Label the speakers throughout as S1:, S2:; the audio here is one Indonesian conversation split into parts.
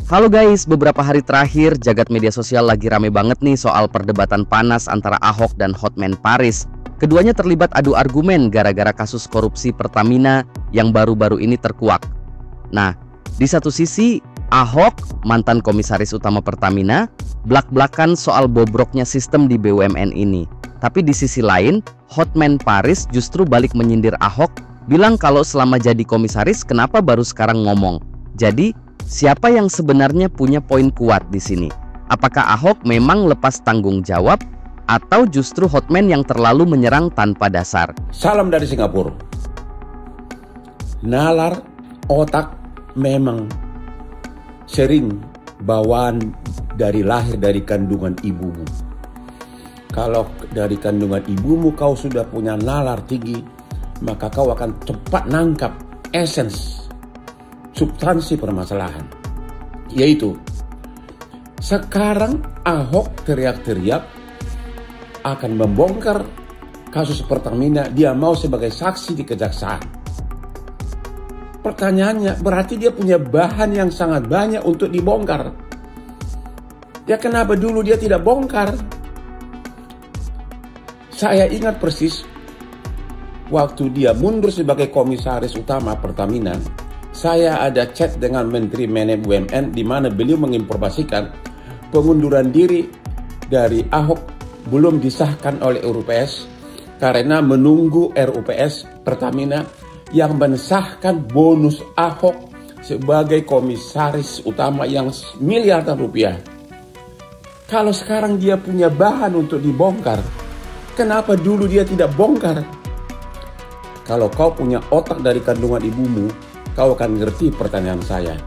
S1: Halo guys, beberapa hari terakhir jagat media sosial lagi rame banget nih soal perdebatan panas antara Ahok dan Hotman Paris. Keduanya terlibat adu argumen gara-gara kasus korupsi Pertamina yang baru-baru ini terkuak. Nah, di satu sisi Ahok, mantan komisaris utama Pertamina, blak-blakan soal bobroknya sistem di BUMN ini. Tapi di sisi lain, Hotman Paris justru balik menyindir Ahok, bilang kalau selama jadi komisaris kenapa baru sekarang ngomong. Jadi, siapa yang sebenarnya punya poin kuat di sini? Apakah Ahok memang lepas tanggung jawab atau justru Hotman yang terlalu menyerang tanpa dasar?
S2: Salam dari Singapura. Nalar otak memang sering bawaan dari lahir dari kandungan ibumu. Kalau dari kandungan ibumu kau sudah punya nalar tinggi, maka kau akan cepat nangkap essence, substansi permasalahan. Yaitu, sekarang Ahok teriak-teriak akan membongkar kasus Pertamina, dia mau sebagai saksi di kejaksaan. Pertanyaannya, berarti dia punya bahan yang sangat banyak untuk dibongkar. Ya kenapa dulu dia tidak bongkar? Saya ingat persis waktu dia mundur sebagai komisaris utama Pertamina, saya ada chat dengan Menteri BUMN di mana beliau menginformasikan pengunduran diri dari Ahok belum disahkan oleh RUPS karena menunggu RUPS Pertamina yang mensahkan bonus Ahok sebagai komisaris utama yang miliaran rupiah. Kalau sekarang dia punya bahan untuk dibongkar, kenapa dulu dia tidak bongkar? Kalau kau punya otak dari kandungan ibumu, kau akan ngerti pertanyaan saya.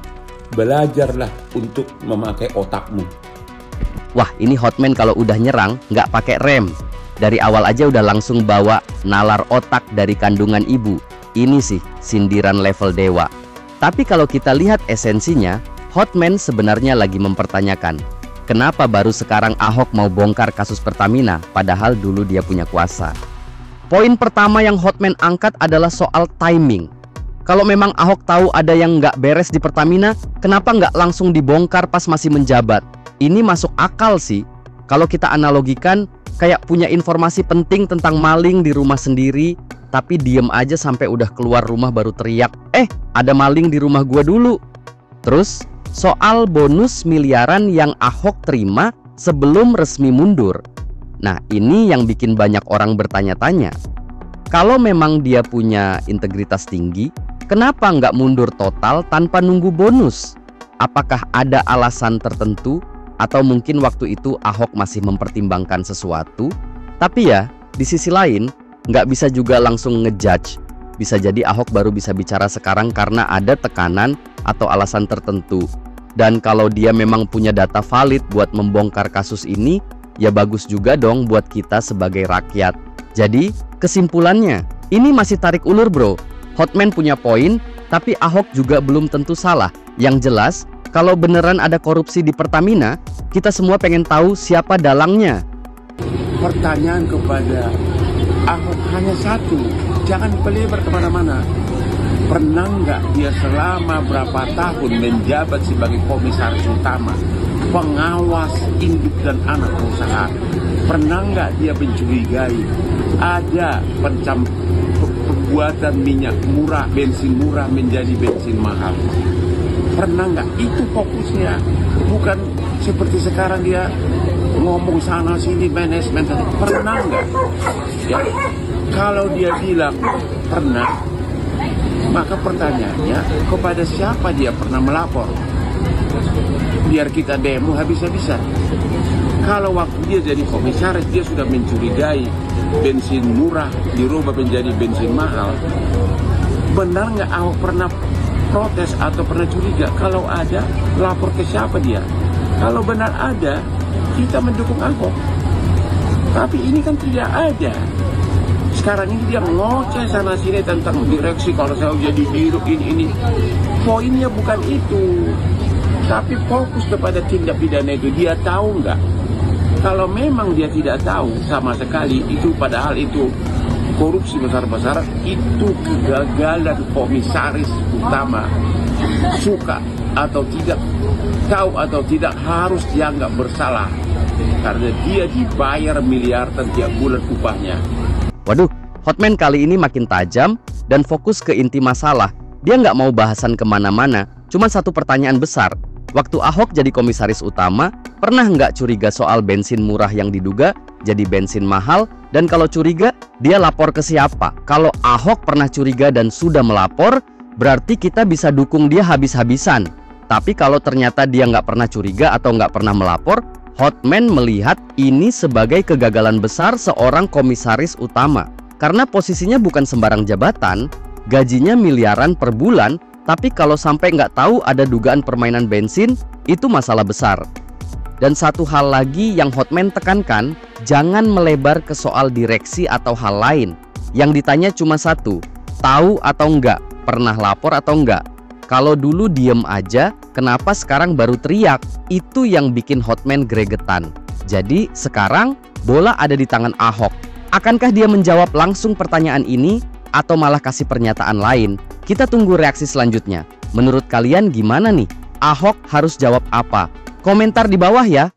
S2: Belajarlah untuk memakai otakmu.
S1: Wah, ini Hotman kalau udah nyerang nggak pakai rem. Dari awal aja udah langsung bawa nalar otak dari kandungan ibu. Ini sih sindiran level dewa. Tapi kalau kita lihat esensinya, Hotman sebenarnya lagi mempertanyakan, kenapa baru sekarang Ahok mau bongkar kasus Pertamina, padahal dulu dia punya kuasa. Poin pertama yang Hotman angkat adalah soal timing. Kalau memang Ahok tahu ada yang nggak beres di Pertamina, kenapa nggak langsung dibongkar pas masih menjabat? Ini masuk akal sih. Kalau kita analogikan, kayak punya informasi penting tentang maling di rumah sendiri, tapi diem aja sampai udah keluar rumah baru teriak, ada maling di rumah gua dulu. Terus, soal bonus miliaran yang Ahok terima sebelum resmi mundur. Nah, ini yang bikin banyak orang bertanya-tanya. Kalau memang dia punya integritas tinggi, kenapa nggak mundur total tanpa nunggu bonus? Apakah ada alasan tertentu? Atau mungkin waktu itu Ahok masih mempertimbangkan sesuatu? Tapi ya, di sisi lain, nggak bisa juga langsung ngejudge. Bisa jadi Ahok baru bisa bicara sekarang karena ada tekanan atau alasan tertentu. Dan kalau dia memang punya data valid buat membongkar kasus ini, ya bagus juga dong buat kita sebagai rakyat. Jadi, kesimpulannya, ini masih tarik ulur bro. Hotman punya poin, tapi Ahok juga belum tentu salah. Yang jelas, kalau beneran ada korupsi di Pertamina, kita semua pengen tahu siapa dalangnya.
S2: Pertanyaan kepada Ahok hanya satu, jangan pelebar kemana-mana. Pernah nggak dia selama berapa tahun menjabat sebagai komisaris utama, pengawas induk dan anak perusahaan? Pernah nggak dia mencurigai ada pembuatan minyak murah, bensin murah menjadi bensin mahal? Pernah nggak? Itu fokusnya. Bukan seperti sekarang dia ngomong sana sini manajemen. Pernah nggak? Ya, kalau dia bilang pernah, maka pertanyaannya kepada siapa dia pernah melapor? Biar kita demo habis-habisan. Kalau waktu dia jadi komisaris dia sudah mencurigai bensin murah dirubah menjadi bensin mahal, benar nggak Ahok pernah protes atau pernah curiga? Kalau ada, lapor ke siapa dia? Kalau benar ada, kita mendukung Ahok. Tapi ini kan tidak ada. Sekarang ini dia ngoceh sana sini tentang direksi, kalau saya jadi dirut ini. Poinnya bukan itu, tapi fokus kepada tindak pidana itu. Dia tahu nggak? Kalau memang dia tidak tahu sama sekali, itu padahal itu korupsi besar-besaran, itu kegagalan komisaris utama. Suka atau tidak, tahu atau tidak harus dianggap bersalah karena dia dibayar miliaran tiap bulan upahnya.
S1: Waduh, Hotman kali ini makin tajam dan fokus ke inti masalah. Dia nggak mau bahasan kemana-mana, cuma satu pertanyaan besar. Waktu Ahok jadi komisaris utama, pernah nggak curiga soal bensin murah yang diduga jadi bensin mahal? Dan kalau curiga, dia lapor ke siapa? Kalau Ahok pernah curiga dan sudah melapor, berarti kita bisa dukung dia habis-habisan. Tapi kalau ternyata dia nggak pernah curiga atau nggak pernah melapor, Hotman melihat ini sebagai kegagalan besar seorang komisaris utama. Karena posisinya bukan sembarang jabatan, gajinya miliaran per bulan, tapi kalau sampai nggak tahu ada dugaan permainan bensin, itu masalah besar. Dan satu hal lagi yang Hotman tekankan, jangan melebar ke soal direksi atau hal lain. Yang ditanya cuma satu, tahu atau enggak, pernah lapor atau enggak. Kalau dulu diem aja, kenapa sekarang baru teriak? Itu yang bikin Hotman gregetan. Jadi sekarang bola ada di tangan Ahok. Akankah dia menjawab langsung pertanyaan ini atau malah kasih pernyataan lain? Kita tunggu reaksi selanjutnya. Menurut kalian gimana nih? Ahok harus jawab apa? Komentar di bawah ya.